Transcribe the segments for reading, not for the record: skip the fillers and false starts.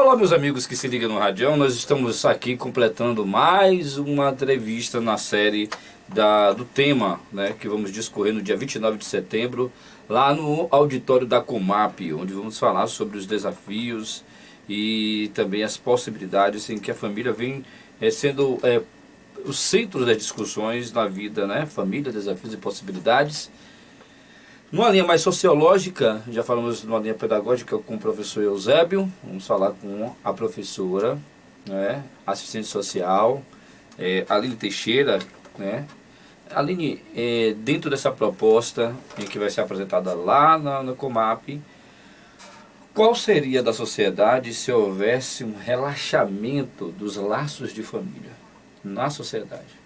Olá, meus amigos que se ligam no Radião. Nós estamos aqui completando mais uma entrevista na série do tema, né, que vamos discorrer no dia 29 de setembro, lá no auditório da Comap, onde vamos falar sobre os desafios e também as possibilidades em que a família vem sendo o centro das discussões na vida, né? Família, desafios e possibilidades. Numa linha mais sociológica, já falamos numa linha pedagógica com o professor Eusébio, vamos falar com a professora, né, assistente social, Aline Teixeira, né? Aline, dentro dessa proposta que vai ser apresentada lá na Comap, qual seria da sociedade se houvesse um relaxamento dos laços de família na sociedade?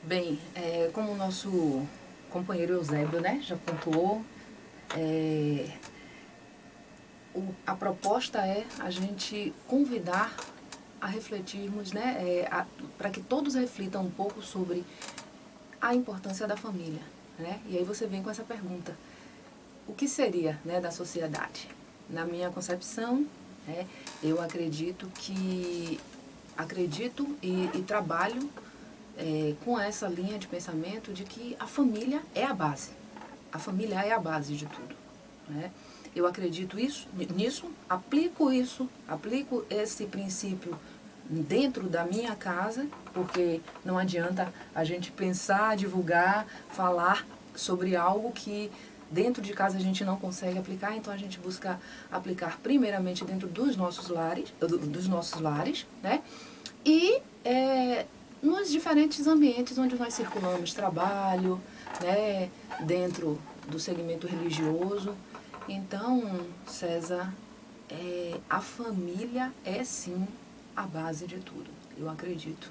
Bem, como o nosso companheiro Eusébio, né, já pontuou, a proposta é a gente convidar a refletirmos, né, para que todos reflitam um pouco sobre a importância da família, né? E aí você vem com essa pergunta: o que seria, né, da sociedade? Na minha concepção, né, eu acredito e trabalho com essa linha de pensamento de que a família é a base. A família é a base de tudo, né? Eu acredito nisso, aplico esse princípio dentro da minha casa, porque não adianta a gente pensar, divulgar, falar sobre algo que dentro de casa a gente não consegue aplicar, então a gente busca aplicar primeiramente dentro dos nossos lares, né? E nos diferentes ambientes onde nós circulamos, trabalho, né, dentro do segmento religioso. Então, César, a família é sim a base de tudo. Eu acredito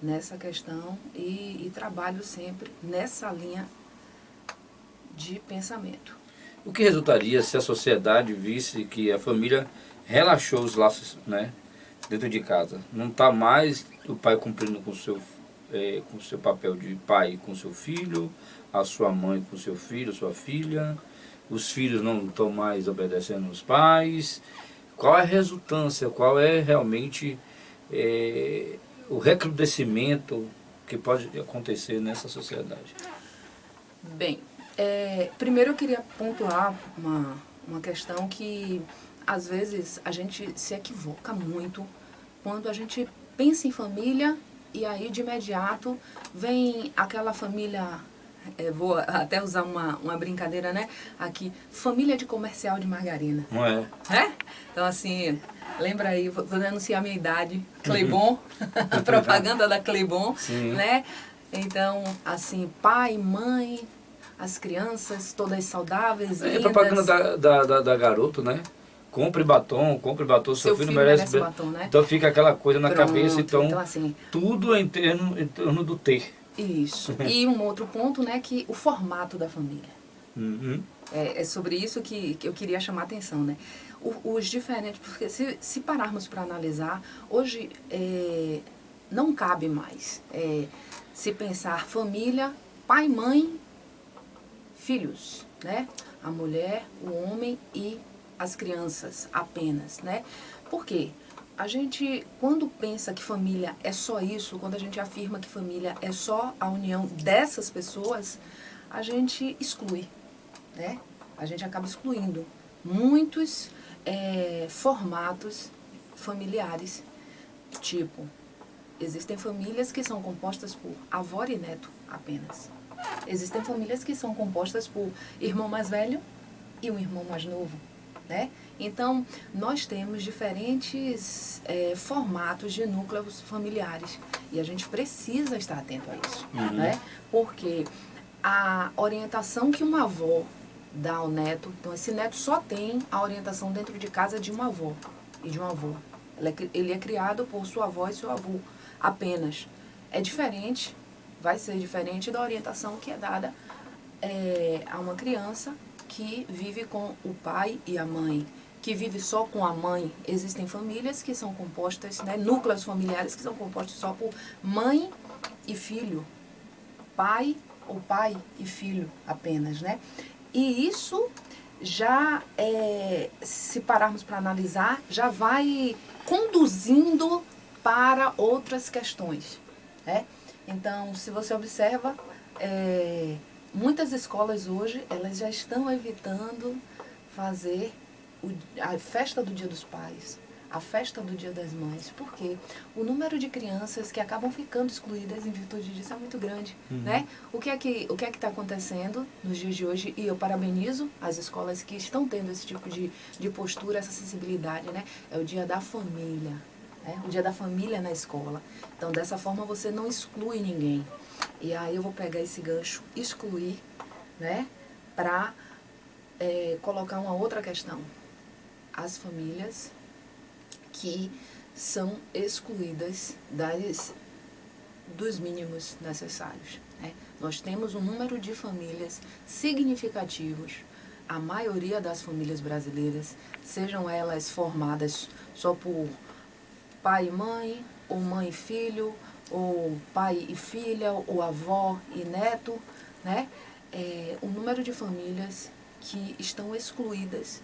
nessa questão e trabalho sempre nessa linha de pensamento. O que resultaria se a sociedade visse que a família relaxou os laços, né, dentro de casa? Não está mais o pai cumprindo com o seu papel de pai com seu filho, a sua mãe com seu filho, sua filha, os filhos não estão mais obedecendo os pais. Qual é a resultância? Qual é realmente o recrudescimento que pode acontecer nessa sociedade? Bem, primeiro eu queria pontuar uma questão que às vezes a gente se equivoca muito quando a gente pensa em família e aí de imediato vem aquela família, vou até usar uma brincadeira, né? Aqui, família de comercial de margarina. Não é? Então assim, lembra aí, vou denunciar a minha idade, Cleibon, a propaganda da Cleibon, né? Então, assim, pai, mãe, as crianças todas saudáveis, lindas. É propaganda da garoto, né? Compre batom, seu filho merece batom, né? Então fica aquela coisa na cabeça, então assim, tudo em torno do ter. Isso. E um outro ponto, né, que o formato da família. Uhum. É sobre isso que eu queria chamar a atenção, né? Os diferentes, porque se pararmos para analisar, hoje não cabe mais se pensar família, pai, mãe, filhos, né? A mulher, o homem e as crianças apenas, né? Por quê? A gente, quando pensa que família é só isso, quando a gente afirma que família é só a união dessas pessoas, a gente exclui, né? A gente acaba excluindo muitos formatos familiares. Tipo, existem famílias que são compostas por avó e neto apenas. Existem famílias que são compostas por irmão mais velho e um irmão mais novo, né? Então, nós temos diferentes formatos de núcleos familiares e a gente precisa estar atento a isso, né? Porque a orientação que uma avó dá ao neto, então esse neto só tem a orientação dentro de casa de uma avó e de um avô. Ele é criado por sua avó e seu avô apenas. É diferente, vai ser diferente da orientação que é dada a uma criança que vive com o pai e a mãe, que vive só com a mãe. Existem famílias que são compostas, né, núcleos familiares que são compostos só por mãe e filho, pai ou pai e filho apenas, né? E isso já, se pararmos para analisar, já vai conduzindo para outras questões, né? Então, se você observa, muitas escolas hoje, elas já estão evitando fazer a festa do Dia dos Pais, a festa do Dia das Mães. Por quê? O número de crianças que acabam ficando excluídas em virtude disso é muito grande, né? O que é que está acontecendo nos dias de hoje? E eu parabenizo as escolas que estão tendo esse tipo de postura, essa sensibilidade, né? É o Dia da Família, né? O Dia da Família na escola. Então, dessa forma, você não exclui ninguém. E aí eu vou pegar esse gancho, excluir, né? Para colocar uma outra questão. As famílias que são excluídas dos mínimos necessários, né? Nós temos um número de famílias significativos, a maioria das famílias brasileiras, sejam elas formadas só por pai e mãe, ou mãe e filho, ou pai e filha, ou avó e neto, né? O número de famílias que estão excluídas,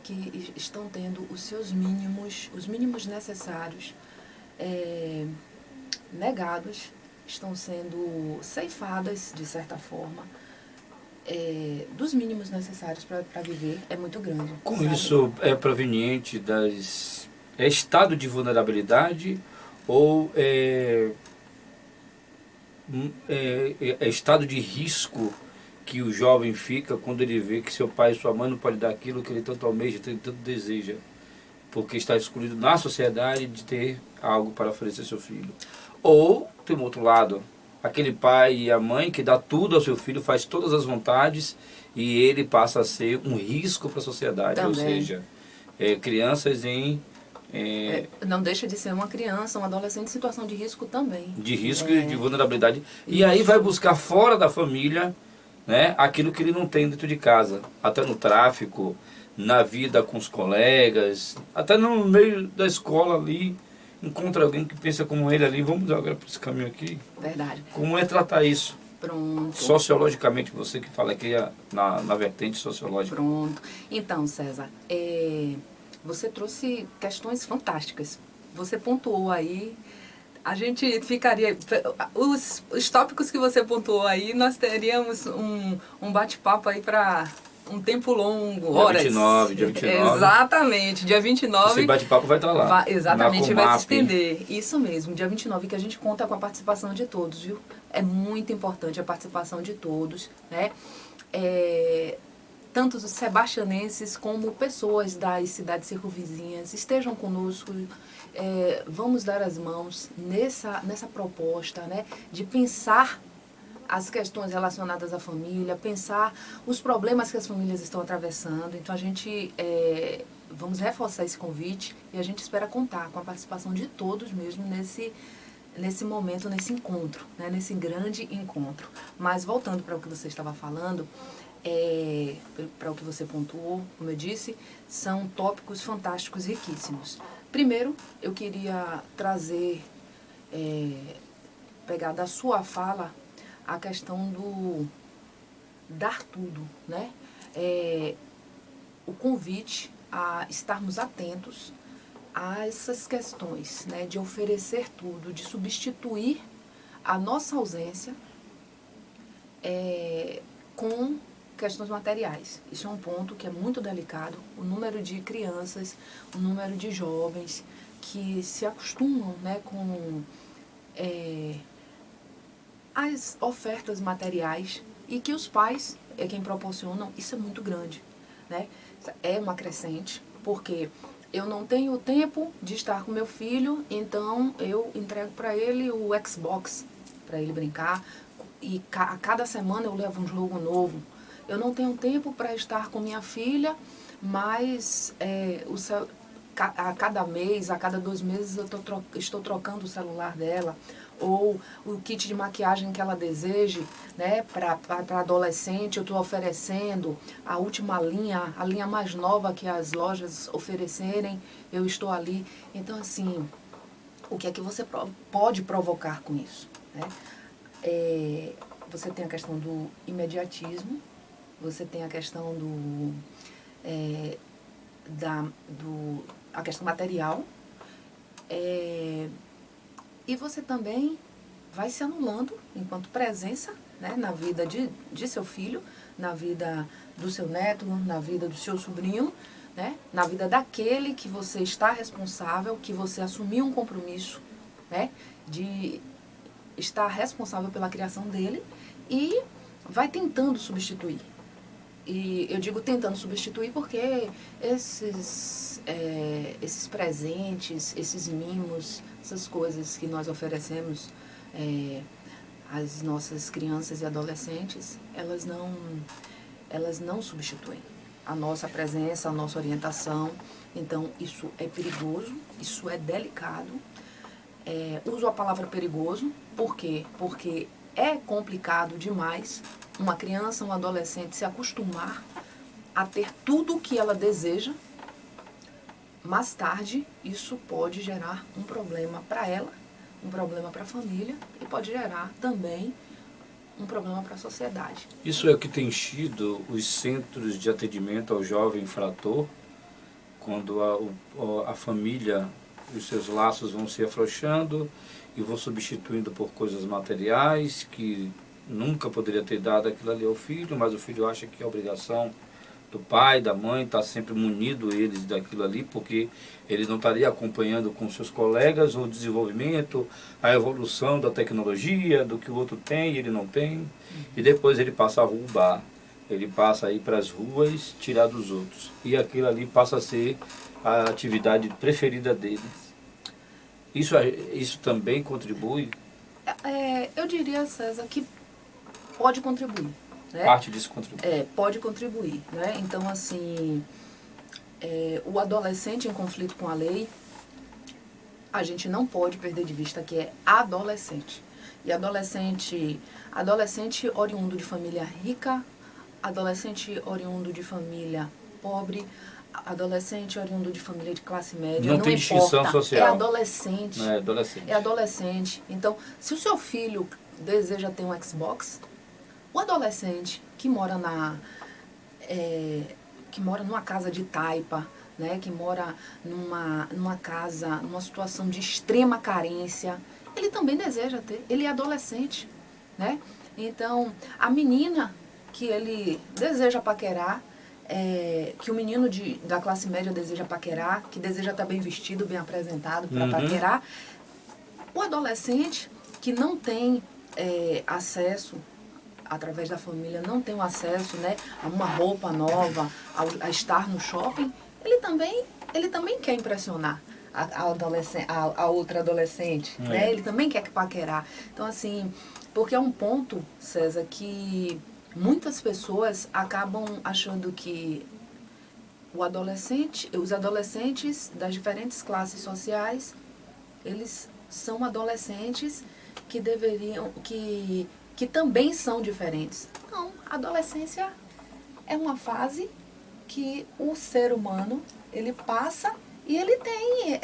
que estão tendo os seus mínimos, os mínimos necessários negados, estão sendo ceifadas, de certa forma, dos mínimos necessários para viver, é muito grande. Com sabe? isso é proveniente das... É estado de vulnerabilidade ou é estado de risco que o jovem fica quando ele vê que seu pai e sua mãe não podem dar aquilo que ele tanto almeja, tanto deseja, porque está excluído na sociedade de ter algo para oferecer ao seu filho. Ou, tem um outro lado, aquele pai e a mãe que dá tudo ao seu filho, faz todas as vontades e ele passa a ser um risco para a sociedade, Também. ou seja, crianças não deixa de ser uma criança, um adolescente em situação de risco também. de risco e de vulnerabilidade. E aí vai buscar fora da família, né, aquilo que ele não tem dentro de casa, até no tráfico, na vida com os colegas, até no meio da escola ali, encontra alguém que pensa como ele ali, vamos agora para esse caminho aqui. Verdade. Como é tratar isso? Pronto. Sociologicamente, você que fala aqui na vertente sociológica. Pronto. Então, César, você trouxe questões fantásticas. Você pontuou aí. A gente ficaria... Os tópicos que você pontuou aí, nós teríamos um bate-papo aí para um tempo longo, horas. Dia 29. Exatamente, dia 29. Esse bate-papo vai estar lá. Exatamente, vai se estender. Isso mesmo, dia 29, que a gente conta com a participação de todos, viu? É muito importante a participação de todos, né? Tanto os sebastianenses como pessoas das cidades circunvizinhas estejam conosco. Vamos dar as mãos nessa proposta, né, de pensar as questões relacionadas à família, pensar os problemas que as famílias estão atravessando. Então, a gente vamos reforçar esse convite e a gente espera contar com a participação de todos mesmo nesse momento, nesse encontro, né, nesse grande encontro. Mas, voltando para o que você estava falando, para o que você pontuou, como eu disse, são tópicos fantásticos, riquíssimos. Primeiro, eu queria trazer, pegar da sua fala, a questão do dar tudo, né? O convite a estarmos atentos a essas questões, né? De oferecer tudo, de substituir a nossa ausência com questões materiais. Isso é um ponto que é muito delicado. O número de crianças, o número de jovens que se acostumam, né, com as ofertas materiais e que os pais é quem proporcionam, isso é muito grande, né? É uma crescente, porque eu não tenho tempo de estar com meu filho, então eu entrego para ele o Xbox, para ele brincar, e a cada semana eu levo um jogo novo. Eu não tenho tempo para estar com minha filha, mas a cada mês, a cada 2 meses, eu estou trocando o celular dela, ou o kit de maquiagem que ela deseje, né, para adolescente, eu estou oferecendo a última linha, a linha mais nova que as lojas oferecerem, eu estou ali. Então, assim, o que é que você pode provocar com isso, né? Você tem a questão do imediatismo, você tem a questão a questão material, e você também vai se anulando enquanto presença, né, na vida de seu filho, na vida do seu neto, na vida do seu sobrinho, né, na vida daquele que você está responsável, que você assumiu um compromisso, né, de estar responsável pela criação dele, e vai tentando substituir. E eu digo tentando substituir porque esses presentes, esses mimos, essas coisas que nós oferecemos às nossas crianças e adolescentes, elas não substituem a nossa presença, a nossa orientação. Então, isso é perigoso, isso é delicado. Uso a palavra perigoso, por quê? Porque é complicado demais uma criança, um adolescente se acostumar a ter tudo o que ela deseja. Mais tarde, isso pode gerar um problema para ela, um problema para a família e pode gerar também um problema para a sociedade. Isso é o que tem sido os centros de atendimento ao jovem infrator, quando a família e os seus laços vão se afrouxando e vão substituindo por coisas materiais que nunca poderia ter dado aquilo ali ao filho, mas o filho acha que é obrigação do pai, da mãe, está sempre munido eles daquilo ali, porque ele não estaria acompanhando com seus colegas o desenvolvimento, a evolução da tecnologia, do que o outro tem e ele não tem, e depois ele passa a roubar, ele passa a ir para as ruas tirar dos outros, e aquilo ali passa a ser a atividade preferida deles. Isso também contribui? Eu diria, César, que pode contribuir. Né? Parte disso contribui. Pode contribuir. Né? Então, assim, o adolescente em conflito com a lei, a gente não pode perder de vista que é adolescente. E adolescente oriundo de família rica, adolescente oriundo de família pobre, adolescente oriundo de família de classe média, não tem distinção social. É adolescente. É adolescente. É adolescente. Então, se o seu filho deseja ter um Xbox, o adolescente que mora numa casa de taipa, né, que mora numa casa, numa situação de extrema carência, ele também deseja ter. Ele é adolescente, né? Então, a menina que ele deseja paquerar, que o menino da classe média deseja paquerar, que deseja estar bem vestido, bem apresentado para paquerar. O adolescente que não tem acesso, através da família, não tem o acesso, né, a uma roupa nova, a estar no shopping, ele também quer impressionar a outra adolescente, né? Ele também quer paquerar. Então, assim, porque é um ponto, César, que muitas pessoas acabam achando que os adolescentes das diferentes classes sociais, eles são adolescentes que que também são diferentes. Não, a adolescência é uma fase que o ser humano, ele passa e ele tem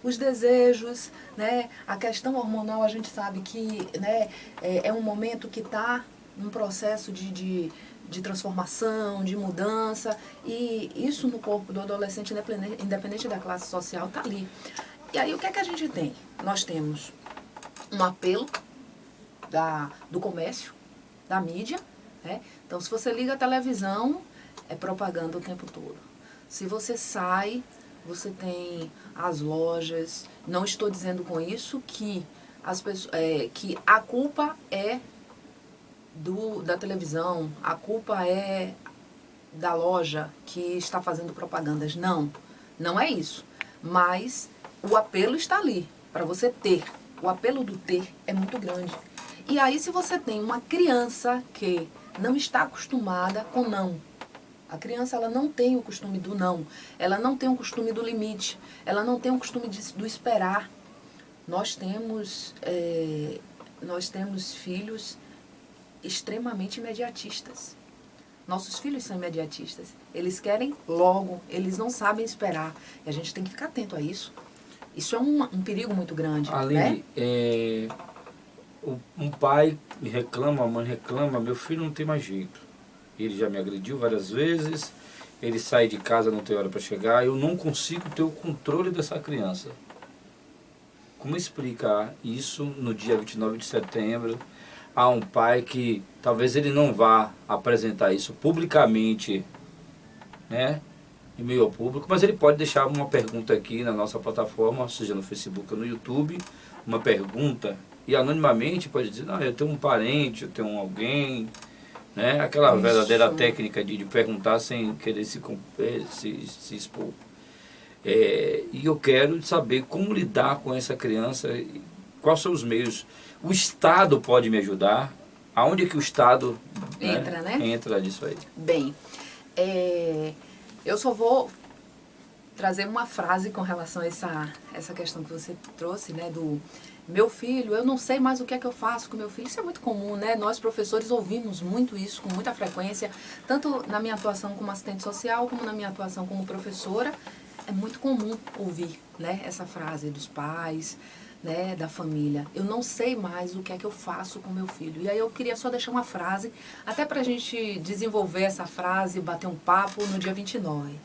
os desejos, né? A questão hormonal, a gente sabe que, né, é um momento que está num processo de transformação, de mudança, e isso no corpo do adolescente, independente da classe social, está ali. E aí o que é que a gente tem? Nós temos um apelo do comércio, da mídia, né? Então, se você liga a televisão, é propaganda o tempo todo. Se você sai, você tem as lojas. Não estou dizendo com isso que que a culpa é da televisão, a culpa é da loja que está fazendo propagandas. Não, não é isso. Mas o apelo está ali, para você ter. O apelo do ter é muito grande. E aí, se você tem uma criança que não está acostumada com não, a criança ela não tem o costume do não, ela não tem o costume do limite, ela não tem o costume do esperar. Nós temos filhos extremamente imediatistas. Nossos filhos são imediatistas. Eles querem logo, eles não sabem esperar. E a gente tem que ficar atento a isso. Isso é um perigo muito grande. Aline, né? Um pai reclama, a mãe reclama, meu filho não tem mais jeito. ele já me agrediu várias vezes, ele sai de casa, não tem hora para chegar, eu não consigo ter o controle dessa criança. Como explicar isso no dia 29 de setembro a um pai que talvez ele não vá apresentar isso publicamente, né, em meio ao público, mas ele pode deixar uma pergunta aqui na nossa plataforma, seja no Facebook ou no YouTube, uma pergunta, e anonimamente pode dizer, não, eu tenho um parente, eu tenho alguém, né, aquela Isso. verdadeira técnica de perguntar sem querer se expor. E eu quero saber como lidar com essa criança, quais são os meios. O Estado pode me ajudar? Aonde é que o Estado Entra, né? entra nisso aí? Bem, eu só vou trazer uma frase com relação a essa questão que você trouxe, né, do meu filho, eu não sei mais o que é que eu faço com meu filho. Isso é muito comum, né? Nós, professores, ouvimos muito isso com muita frequência, tanto na minha atuação como assistente social, como na minha atuação como professora. É muito comum ouvir, né, essa frase dos pais, né, da família. Eu não sei mais o que é que eu faço com meu filho. E aí eu queria só deixar uma frase, até para a gente desenvolver essa frase, bater um papo no dia 29.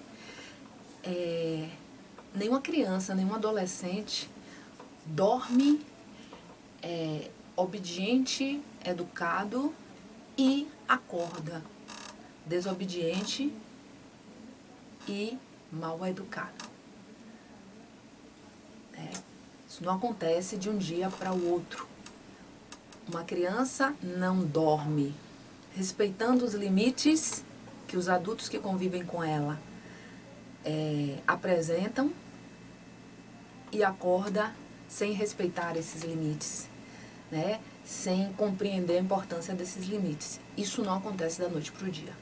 Nenhuma criança, nenhum adolescente dorme obediente, educado e acorda desobediente e mal educado. Isso não acontece de um dia para o outro. Uma criança não dorme respeitando os limites que os adultos que convivem com ela apresentam e acorda sem respeitar esses limites, né? Sem compreender a importância desses limites. Isso não acontece da noite para o dia.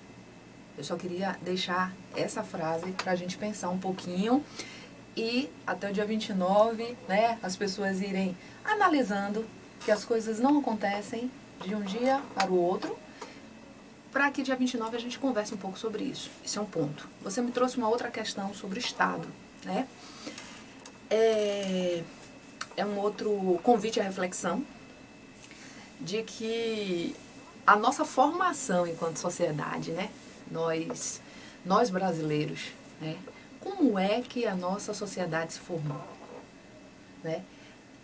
Eu só queria deixar essa frase para a gente pensar um pouquinho e até o dia 29, né, as pessoas irem analisando que as coisas não acontecem de um dia para o outro, para que dia 29 a gente converse um pouco sobre isso. Esse é um ponto. Você me trouxe uma outra questão sobre o Estado, né? É um outro convite à reflexão de que a nossa formação enquanto sociedade, né? Nós brasileiros, né? Como é que a nossa sociedade se formou, né?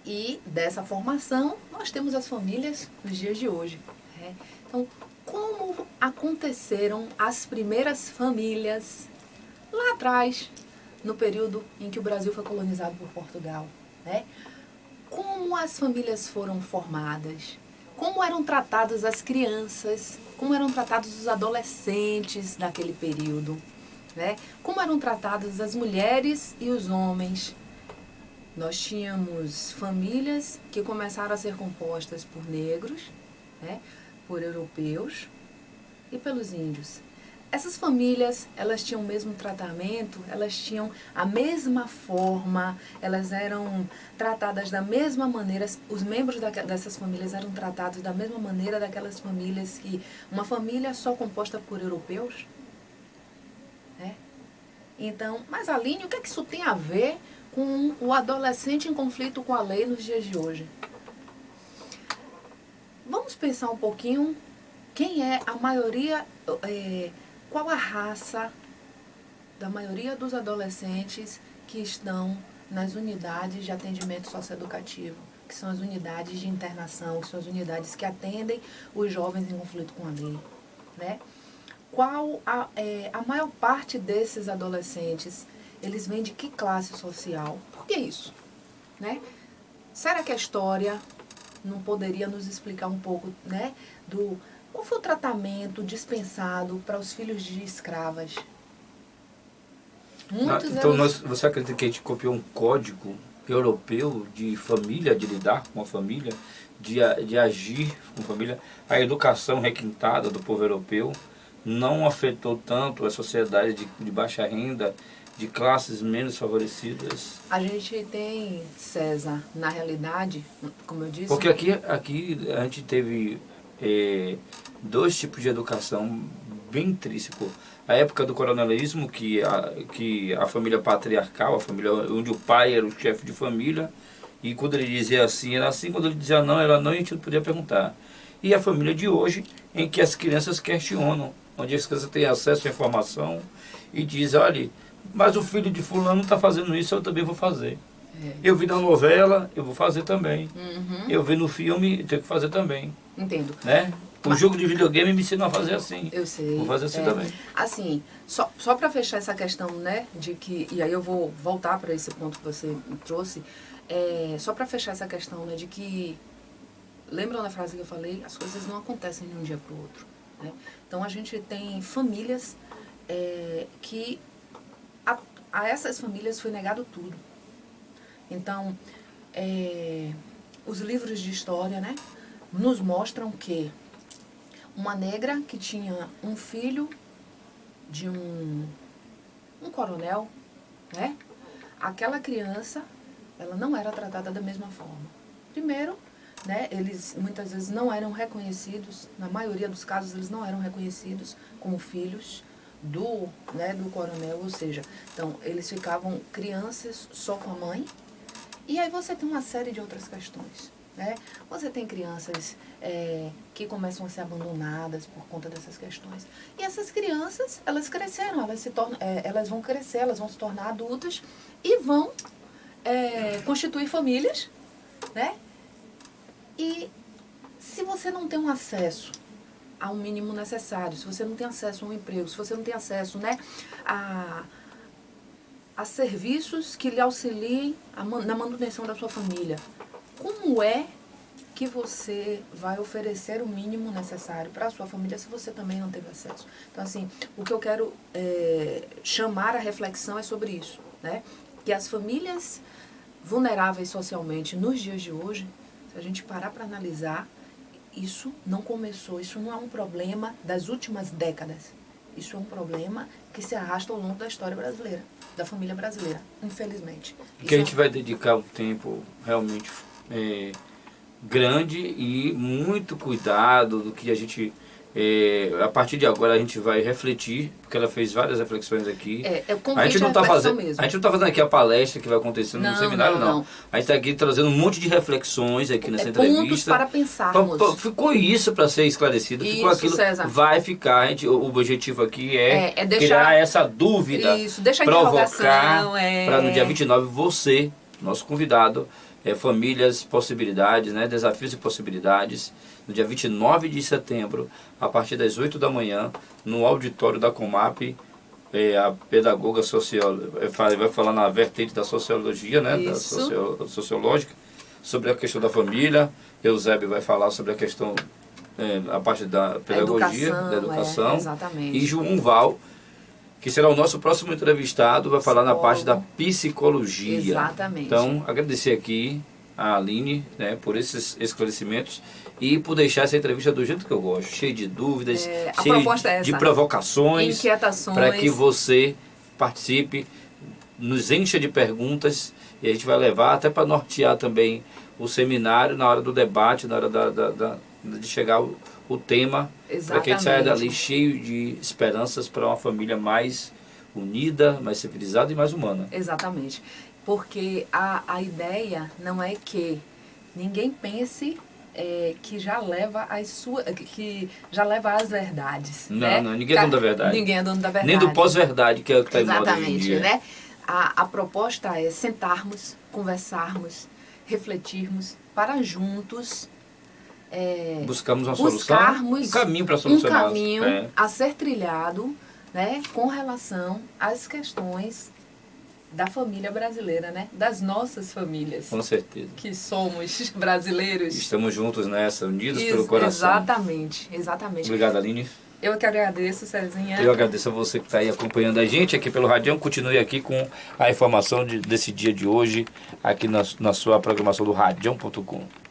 E dessa formação nós temos as famílias nos dias de hoje, né? Então, como aconteceram as primeiras famílias lá atrás, no período em que o Brasil foi colonizado por Portugal, né? Como as famílias foram formadas? Como eram tratadas as crianças? Como eram tratados os adolescentes naquele período? Né? Como eram tratadas as mulheres e os homens? Nós tínhamos famílias que começaram a ser compostas por negros, né? Por europeus e pelos índios. Essas famílias, elas tinham o mesmo tratamento, elas tinham a mesma forma, elas eram tratadas da mesma maneira, os membros dessas famílias eram tratados da mesma maneira daquelas famílias que... Uma família só composta por europeus? Né? Então, mas Aline, o que é que isso tem a ver com o adolescente em conflito com a lei nos dias de hoje? Vamos pensar um pouquinho quem é a maioria... Qual a raça da maioria dos adolescentes que estão nas unidades de atendimento socioeducativo, que são as unidades de internação, que são as unidades que atendem os jovens em conflito com a lei, né? Qual a maior parte desses adolescentes, eles vêm de que classe social? Por que isso? Né? Será que a história não poderia nos explicar um pouco, né, qual foi o tratamento dispensado para os filhos de escravas? Então você acredita que a gente copiou um código europeu de família, de lidar com a família, de agir com a família? A educação requintada do povo europeu não afetou tanto a sociedade de baixa renda, de classes menos favorecidas? A gente tem, César, na realidade, como eu disse... Porque aqui a gente teve dois tipos de educação bem intrínseco. A época do coronelismo, que a família patriarcal, a família onde o pai era o chefe de família, e quando ele dizia assim, era assim, quando ele dizia não, era não, e a gente não podia perguntar. E a família de hoje, em que as crianças questionam onde as crianças têm acesso à informação e dizem, olha, mas o filho de fulano está fazendo isso, eu também vou fazer. Eu vi na novela, eu vou fazer também. Eu vi no filme, eu tenho que fazer também. Entendo. Né? O jogo de videogame me ensina a fazer assim. Eu sei. Vou fazer assim também. Assim, só para fechar essa questão, né, de que, e aí eu vou voltar para esse ponto que você me trouxe, só para fechar essa questão, né, de que, lembram da frase que eu falei? As coisas não acontecem de um dia para o outro. Né? Então a gente tem famílias que a essas famílias foi negado tudo. Então, os livros de história, né, nos mostram que uma negra que tinha um filho de um coronel, né, aquela criança, ela não era tratada da mesma forma. Primeiro, né, eles muitas vezes não eram reconhecidos, na maioria dos casos eles não eram reconhecidos como filhos do coronel, ou seja, então eles ficavam crianças só com a mãe. E aí você tem uma série de outras questões, né? Você tem crianças que começam a ser abandonadas por conta dessas questões. E essas crianças, elas cresceram, elas vão crescer, elas vão se tornar adultas e vão constituir famílias, né? E se você não tem um acesso ao mínimo necessário, se você não tem acesso a um emprego, se você não tem acesso, né, a serviços que lhe auxiliem na manutenção da sua família, como é que você vai oferecer o mínimo necessário para a sua família se você também não teve acesso? Então, assim, o que eu quero chamar a reflexão é sobre isso, né? Que as famílias vulneráveis socialmente nos dias de hoje, se a gente parar para analisar, isso não começou, isso não é um problema das últimas décadas. Isso é um problema que se arrasta ao longo da história brasileira, da família brasileira, infelizmente. Que a gente vai dedicar um tempo realmente grande e muito cuidado do que a gente... a partir de agora a gente vai refletir, porque ela fez várias reflexões aqui. A gente não está fazendo aqui a palestra que vai acontecer no seminário, não. A gente está aqui trazendo um monte de reflexões aqui nessa entrevista. Pontos para pensarmos. Ficou isso para ser esclarecido, ficou aquilo, César. Vai ficar. O objetivo aqui é criar essa dúvida, provocar para no dia 29 você, nosso convidado, famílias, possibilidades, né, desafios e possibilidades, no dia 29 de setembro, a partir das 8 da manhã, no auditório da Comap, a pedagoga vai falar na vertente da sociologia, né, da sociológica, sobre a questão da família. Eusébio vai falar sobre a questão, a parte da pedagogia, da educação. Exatamente. E João Val, que será o nosso próximo entrevistado, vai falar na parte da psicologia. Exatamente. Então, agradecer aqui a Aline, né, por esses esclarecimentos e por deixar essa entrevista do jeito que eu gosto, cheio de dúvidas, cheio de provocações, inquietações, para que você participe, nos encha de perguntas e a gente vai levar até para nortear também o seminário na hora do debate, na hora de chegar o tema, para que a gente saia dali cheio de esperanças para uma família mais unida, mais civilizada e mais humana. Exatamente. Porque a ideia não é que ninguém pense que já leva às verdades. Não, né? não, ninguém é dono da verdade. Ninguém é dono da verdade. Nem do pós-verdade, que é o que está em moda hoje em dia. Né? A proposta é sentarmos, conversarmos, refletirmos, para juntos buscarmos uma solução, um caminho para solucionar. Um caminho a ser trilhado, né, com relação às questões da família brasileira, né, das nossas famílias. Com certeza. Que somos brasileiros. Estamos juntos nessa, unidos pelo coração. Exatamente, exatamente. Obrigado, Aline. Eu que agradeço, Cezinha. Eu agradeço a você que está aí acompanhando a gente aqui pelo Radião. Continue aqui com a informação desse dia de hoje, aqui na sua programação do Radião.com.